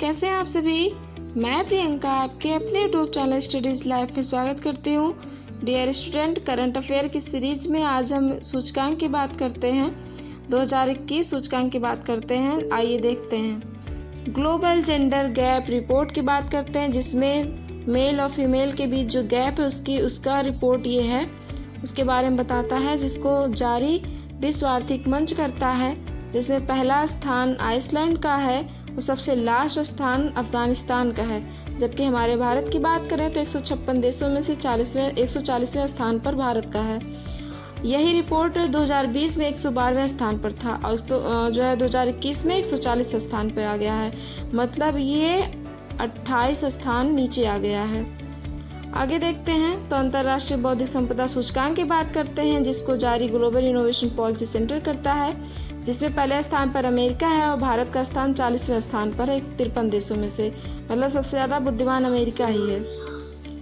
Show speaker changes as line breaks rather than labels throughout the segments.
कैसे हैं आप सभी। मैं प्रियंका आपके अपने यूट्यूब चैनल स्टडीज़ लाइफ में स्वागत करती हूँ। डियर स्टूडेंट, करंट अफेयर की सीरीज में आज हम सूचकांक की बात करते हैं। 2021 सूचकांक की बात करते हैं। आइए देखते हैं। ग्लोबल जेंडर गैप रिपोर्ट की बात करते हैं, जिसमें मेल और फीमेल के बीच जो गैप है उसका रिपोर्ट ये है, उसके बारे में बताता है, जिसको जारी विश्व आर्थिक मंच करता है, जिसमें पहला स्थान आइसलैंड का है और सबसे लास्ट स्थान अफगानिस्तान का है। जबकि हमारे भारत की बात करें तो 156 देशों में से 140वें स्थान पर भारत का है। यही रिपोर्ट 2020 में 112वें स्थान पर था और जो है 2021 में 140 स्थान पर आ गया है। मतलब ये 28 स्थान नीचे आ गया है। आगे देखते हैं तो अंतर्राष्ट्रीय बौद्धिक संपदा सूचकांक की बात करते हैं, जिसको जारी ग्लोबल इनोवेशन पॉलिसी सेंटर करता है, जिसमें पहले स्थान पर अमेरिका है और भारत का स्थान 40वें स्थान पर है 53 देशों में से। मतलब सबसे ज़्यादा बुद्धिमान अमेरिका ही है।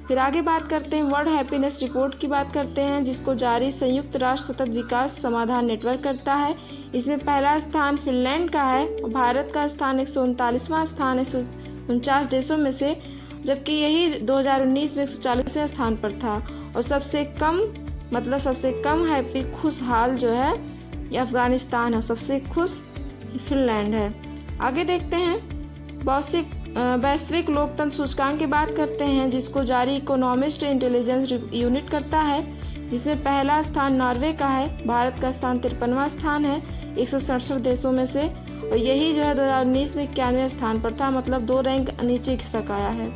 फिर आगे बात करते हैं वर्ल्ड हैप्पीनेस रिपोर्ट की बात करते हैं, जिसको जारी संयुक्त राष्ट्र सतत विकास समाधान नेटवर्क करता है। इसमें पहला स्थान फिनलैंड का है और भारत का स्थान 139वां स्थान 149 देशों में से, जबकि यही 2019 में 140वें स्थान पर था। और सबसे कम हैप्पी खुशहाल जो है ये अफगानिस्तान है, सबसे खुश फिनलैंड है। आगे देखते हैं वैश्विक लोकतंत्र सूचकांक की बात करते हैं, जिसको जारी इकोनॉमिस्ट इंटेलिजेंस यूनिट करता है, जिसमें पहला स्थान नॉर्वे का है, भारत का स्थान 53वां स्थान है 167 देशों में से, और यही जो है 2019 में 91वें स्थान पर था। मतलब 2 रैंक नीचे खिसक आया है।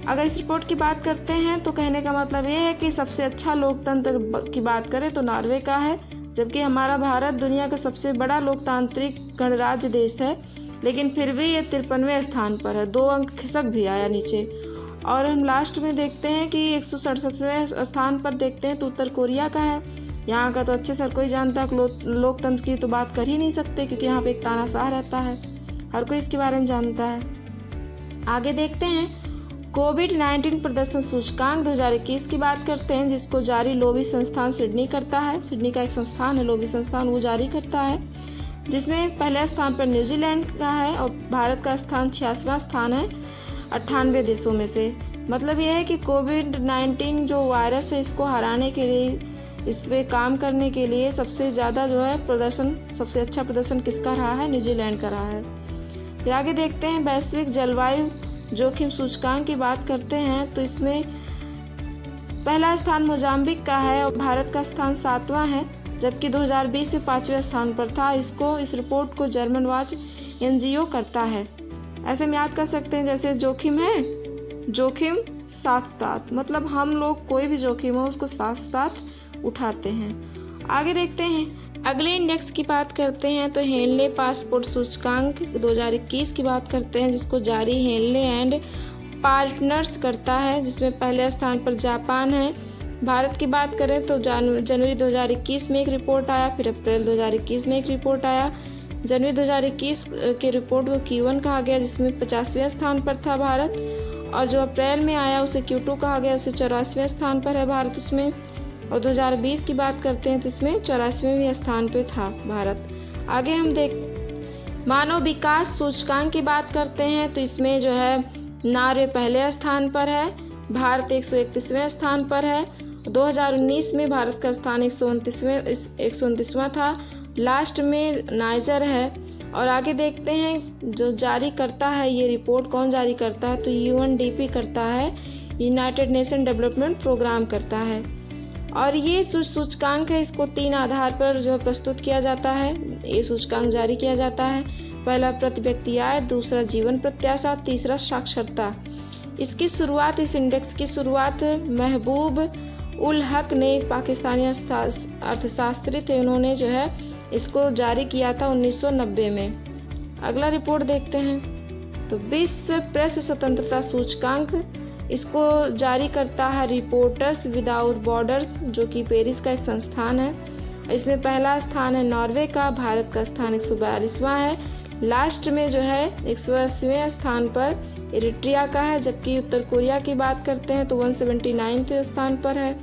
अगर इस रिपोर्ट की बात करते हैं तो कहने का मतलब ये है कि सबसे अच्छा लोकतंत्र की बात करें तो नॉर्वे का है, जबकि हमारा भारत दुनिया का सबसे बड़ा लोकतांत्रिक गणराज्य देश है, लेकिन फिर भी ये 53वें स्थान पर है, 2 अंक खिसक भी आया नीचे। और हम लास्ट में देखते हैं कि 167वें स्थान पर देखते हैं तो उत्तर कोरिया का है। यहाँ का तो अच्छे से हर कोई जानता है, लोकतंत्र की तो बात कर ही नहीं सकते, क्योंकि यहाँ पे एक तानाशाह रहता है, हर कोई इसके बारे में जानता है। आगे देखते हैं कोविड-19 प्रदर्शन सूचकांक 2021 की बात करते हैं, जिसको जारी लोवी संस्थान सिडनी करता है। सिडनी का एक संस्थान है लोवी संस्थान, वो जारी करता है, जिसमें पहले स्थान पर न्यूजीलैंड का है और भारत का स्थान 86वां स्थान है 98 देशों में से। मतलब यह है कि कोविड-19 जो वायरस है इसको हराने के लिए, इस पे काम करने के लिए सबसे ज़्यादा जो है सबसे अच्छा प्रदर्शन किसका रहा है? न्यूजीलैंड का रहा है। फिर आगे देखते हैं वैश्विक जलवायु जोखिम सूचकांक की बात करते हैं, तो इसमें पहला स्थान मोजाम्बिक का है और भारत का स्थान 7वां है, जबकि 2020 में 5वें स्थान पर था। इस रिपोर्ट को जर्मन वॉच एनजीओ करता है। ऐसे में याद कर सकते हैं, जैसे जोखिम है, जोखिम साथ साथ, मतलब हम लोग कोई भी जोखिम हो उसको साथ साथ उठाते हैं। आगे देखते हैं अगले इंडेक्स की बात करते हैं तो हेनले पासपोर्ट सूचकांक 2021 की बात करते हैं, जिसको जारी हेनले एंड पार्टनर्स करता है, जिसमें पहले स्थान पर जापान है। भारत की बात करें तो जनवरी 2021 में एक रिपोर्ट आया, फिर अप्रैल 2021 में एक रिपोर्ट आया। जनवरी 2021 के रिपोर्ट को Q1 कहा गया, जिसमें 50वें स्थान पर था भारत, और जो अप्रैल में आया उसे Q2 कहा गया, उसे 84वें स्थान पर है भारत उसमें। और 2020 की बात करते हैं तो इसमें 84वें स्थान पे था भारत। आगे हम मानव विकास सूचकांक की बात करते हैं तो इसमें जो है नॉर्वे पहले स्थान पर है, भारत 131वें स्थान पर है। 2019 में भारत का स्थान 129वां था, लास्ट में नाइजर है। और आगे देखते हैं जो जारी करता है ये रिपोर्ट कौन जारी करता है, तो UNDP करता है, यूनाइटेड नेशन डेवलपमेंट प्रोग्राम करता है। और ये सूचकांक है, इसको 3 आधार पर जो प्रस्तुत किया जाता है, ये सूचकांक जारी किया जाता है। पहला प्रति व्यक्ति आय, दूसरा जीवन प्रत्याशा, तीसरा साक्षरता। इस इंडेक्स की शुरुआत महबूब उल हक ने, एक पाकिस्तानी अर्थशास्त्री थे, उन्होंने जो है इसको जारी किया था 1990 में। अगला रिपोर्ट देखते हैं तो विश्व प्रेस स्वतंत्रता सूचकांक, इसको जारी करता है रिपोर्टर्स विदाउट बॉर्डर्स, जो कि पेरिस का एक संस्थान है। इसमें पहला स्थान है नॉर्वे का, भारत का स्थान 142वां है, लास्ट में जो है 180वें स्थान पर इरिट्रिया का है, जबकि उत्तर कोरिया की बात करते हैं तो 179वें स्थान पर है।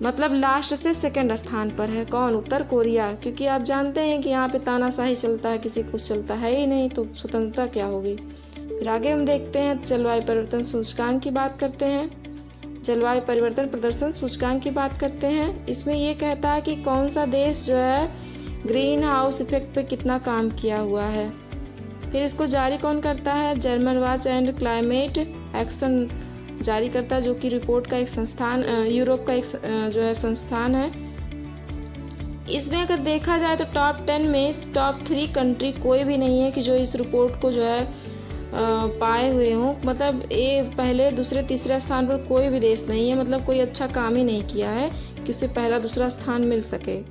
मतलब लास्ट से सेकंड स्थान पर है। कौन? उत्तर कोरिया, क्योंकि आप जानते हैं कि यहाँ पे तानाशाही चलता है, किसी कुछ चलता है ही नहीं, तो स्वतंत्रता क्या होगी। फिर आगे हम देखते हैं जलवायु परिवर्तन सूचकांक की बात करते हैं। जलवायु परिवर्तन प्रदर्शन सूचकांक की बात करते हैं। इसमें ये कहता है कि कौन सा देश जो है ग्रीन हाउस इफेक्ट पे कितना काम किया हुआ है। फिर इसको जारी कौन करता है? German watch and climate action जारी करता है, जो कि रिपोर्ट का एक संस्थान, यूरोप का एक जो है संस्थान है। इसमें अगर देखा जाए तो टॉप 10 में टॉप 3 कंट्री कोई भी नहीं है कि जो इस रिपोर्ट को जो है पाए हुए हों। मतलब ये पहले दूसरे तीसरे स्थान पर कोई भी देश नहीं है, मतलब कोई अच्छा काम ही नहीं किया है कि उसे पहला दूसरा स्थान मिल सके।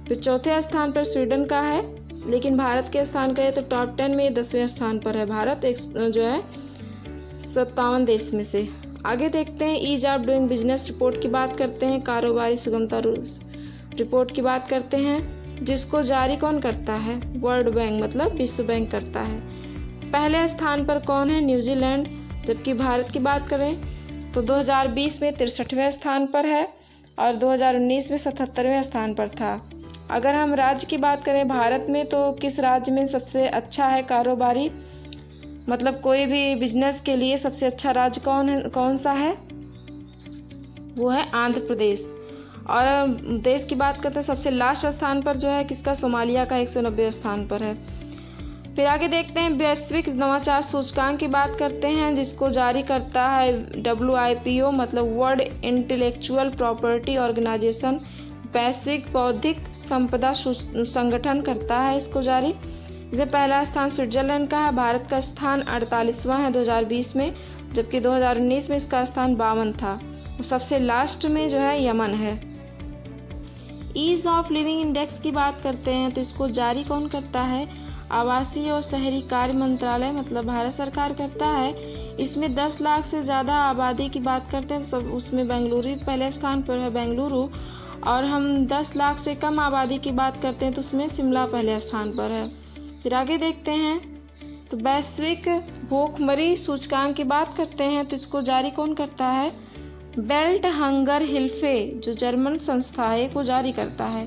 फिर चौथे स्थान पर स्वीडन का है, लेकिन भारत के स्थान करें तो टॉप 10 में 10वें स्थान पर है भारत, एक जो है 57 देश में से। आगे देखते हैं ease of doing business report की बात करते हैं। कारोबारी सुगमता रिपोर्ट की बात करते हैं, जिसको जारी कौन करता है? वर्ल्ड बैंक, मतलब विश्व बैंक करता है। पहले स्थान पर कौन है? न्यूजीलैंड। जबकि भारत की बात करें तो 2020 में 63वें स्थान पर है और 2019 में 77वें स्थान पर था। अगर हम राज्य की बात करें भारत में, तो किस राज्य में सबसे अच्छा है कारोबारी, मतलब कोई भी बिजनेस के लिए सबसे अच्छा राज्य कौन सा है? वो है आंध्र प्रदेश। और देश की बात करते हैं सबसे लास्ट स्थान पर जो है किसका? सोमालिया का 190वें स्थान पर है। फिर आगे देखते हैं वैश्विक नवाचार सूचकांक की बात करते हैं, जिसको जारी करता है WIPO, मतलब वर्ल्ड इंटेलेक्चुअल प्रॉपर्टी ऑर्गेनाइजेशन। वैश्विक बौद्धिक संपदा संगठन करता है इसको जारी। इसे पहला स्थान स्विट्जरलैंड का है। भारत का स्थान 48वां है 2020 में, जबकि 2019 में इसका स्थान 52 था। और सबसे लास्ट में जो है यमन है। ईज ऑफ लिविंग इंडेक्स की बात करते हैं तो इसको जारी कौन करता है? आवासीय और शहरी कार्य मंत्रालय, मतलब भारत सरकार करता है। इसमें 10 लाख से ज़्यादा आबादी की बात करते हैं तो उसमें बेंगलुरु पहले स्थान पर है, बेंगलुरु। और हम 10 लाख से कम आबादी की बात करते हैं तो उसमें शिमला पहले स्थान पर है। फिर आगे देखते हैं तो वैश्विक भूखमरी सूचकांक की बात करते हैं तो इसको जारी कौन करता है? बेल्ट हंगर हिल्फे, जो जर्मन संस्था है, को जारी करता है।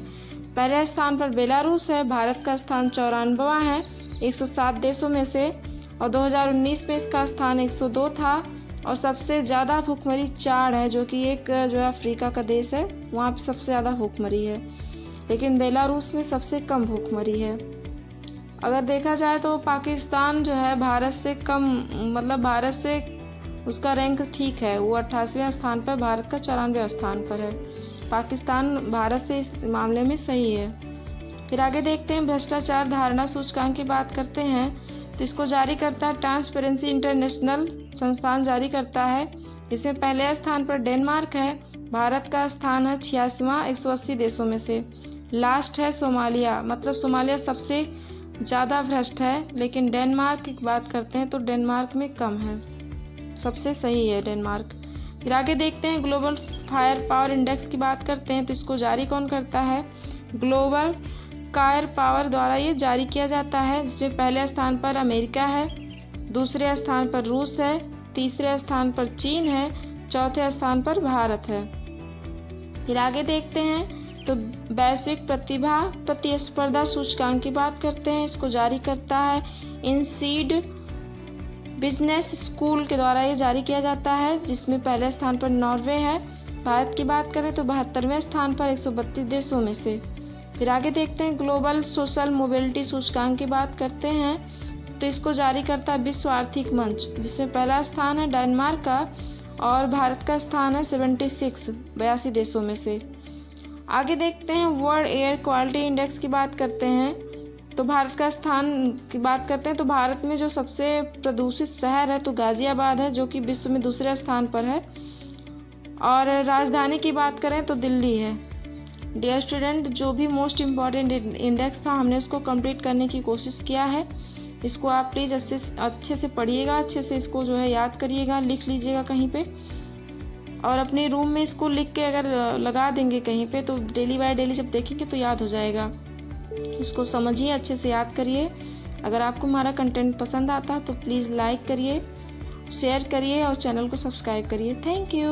पहले स्थान पर बेलारूस है। भारत का स्थान 94वां है 107 देशों में से, और 2019 में इसका स्थान 102 था। और सबसे ज़्यादा भूखमरी चाड है, जो कि एक जो है अफ्रीका का देश है, वहाँ पे सबसे ज़्यादा भूखमरी है। लेकिन बेलारूस में सबसे कम भूखमरी है। अगर देखा जाए तो पाकिस्तान जो है भारत से कम, मतलब भारत से उसका रैंक ठीक है, वो 88वें स्थान पर, भारत का 94वें स्थान पर है। पाकिस्तान भारत से इस मामले में सही है। फिर आगे देखते हैं भ्रष्टाचार धारणा सूचकांक की बात करते हैं तो इसको जारी करता है ट्रांसपेरेंसी इंटरनेशनल संस्थान जारी करता है। इसमें पहले स्थान पर डेनमार्क है। भारत का स्थान है 86वां 180 देशों में से। लास्ट है सोमालिया, मतलब सोमालिया सबसे ज़्यादा भ्रष्ट है। लेकिन डेनमार्क की बात करते हैं तो डेनमार्क में कम है, सबसे सही है डेनमार्क। फिर आगे देखते हैं ग्लोबल फायर पावर इंडेक्स की बात करते हैं तो इसको जारी कौन करता है? ग्लोबल फायर पावर द्वारा ये जारी किया जाता है, जिसमें पहले स्थान पर अमेरिका है, दूसरे स्थान पर रूस है, तीसरे स्थान पर चीन है, चौथे स्थान पर भारत है। फिर आगे देखते हैं तो वैश्विक प्रतिभा प्रतिस्पर्धा सूचकांक की बात करते हैं। इसको जारी करता है इनसीड बिजनेस स्कूल के द्वारा ये जारी किया जाता है, जिसमें पहले स्थान पर नॉर्वे है। भारत की बात करें तो 72वें स्थान पर 132 देशों में से। फिर आगे देखते हैं ग्लोबल सोशल मोबिलिटी सूचकांक की बात करते हैं तो इसको जारी करता है विश्व आर्थिक मंच, जिसमें पहला स्थान है डेनमार्क का और भारत का स्थान है 82 देशों में से। आगे देखते हैं वर्ल्ड एयर क्वालिटी इंडेक्स की बात करते हैं तो भारत का स्थान की बात करते हैं तो भारत में जो सबसे प्रदूषित शहर है तो गाजियाबाद है, जो कि विश्व में दूसरे स्थान पर है। और राजधानी की बात करें तो दिल्ली है। डियर स्टूडेंट, जो भी मोस्ट इम्पॉर्टेंट इंडेक्स था हमने उसको कंप्लीट करने की कोशिश किया है। इसको आप प्लीज़ अच्छे से पढ़िएगा, अच्छे से इसको जो है याद करिएगा, लिख लीजिएगा कहीं पे, और अपने रूम में इसको लिख के अगर लगा देंगे कहीं पे तो डेली बाय डेली जब देखेंगे तो याद हो जाएगा। इसको समझिए, अच्छे से याद करिए। अगर आपको हमारा कंटेंट पसंद आता तो प्लीज़ लाइक करिए, शेयर करिए और चैनल को सब्सक्राइब करिए। Thank you.